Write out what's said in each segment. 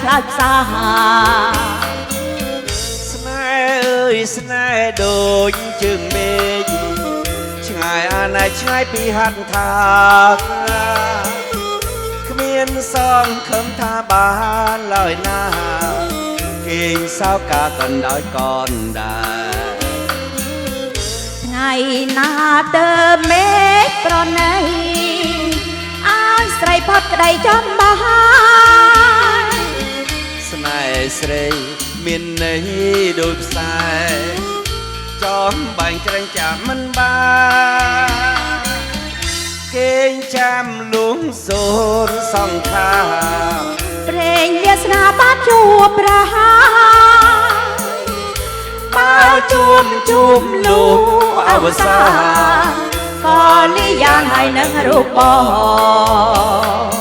ខ្លាចផ្សាស្នេហ៍អើយស្នេហ៍ដូចជើងមេឃឆ្ងាយអាណែឆ្ងាយពីហត្ថថាគ្មានសងខំថាបានឡើយណាគេងសោកកាកណ្ដោយកនដែរថ្ងៃណាទៅមេឃប្រណីឲ្យស្រីផុតក្តីចំបានស្នេហ៍ស្រីមានន័យដូចផ្សែចំបាញ់ច្រាញ់ចាំមិនបានគេងចាំលួងសូនសង្ខារព្រេងវាសនាបានជួបប្រហាបើជួបលោកអវសាក៏លីយ៉ាងហើយនឹងរូបបង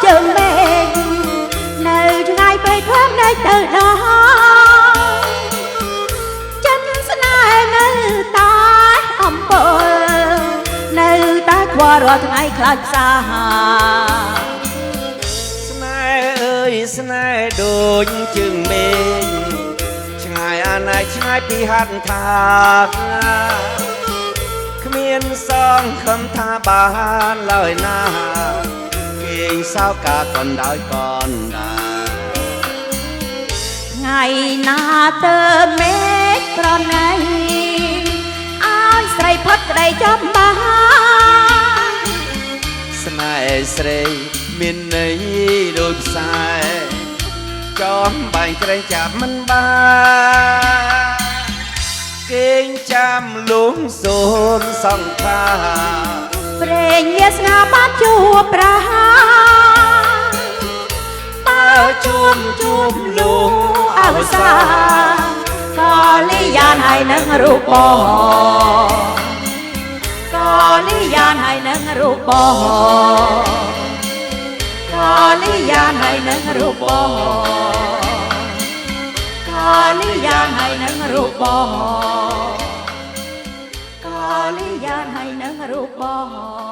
ជើងមេឃនៅឆ្ងាយពេកខ្លាំងនៅទៅដល់ចិត្តស្នេហ៍នៅតែអំពើនៅតែខ្វល់រាល់ថ្ងៃខ្លាចផ្សាស្នេហ៍អើយស្នេហ៍ដូចជើងមេឃឆ្ងាយអាណែឆ្ងាយពីហត្ថថាគ្មានសងខំថាបានឡើយណាគេងសោកកាកណ្ដោយកនដែរថ្ងៃណាទៅមេឃប្រណីឲ្យស្រីផុតក្តីចំបានស្នេហ៍ស្រីមានន័យដូចផ្សែចំបាញ់ច្រាញ់ចាប់មិនបានគេងចាំលួងសូនសង្ខារព្រេងវាសនាបានជួបប្រហាបើជួបលោកអវសាក៏លីយ៉ាងហើយនឹងរូបបងក៏លីយ៉ាងហើយនឹងរូបបងក៏លីយ៉ាងហើយនឹងរូបបងក៏លីយ៉ាងហើយនឹងរូបបងក៏លីយ៉ាងហើយនឹងរូបបង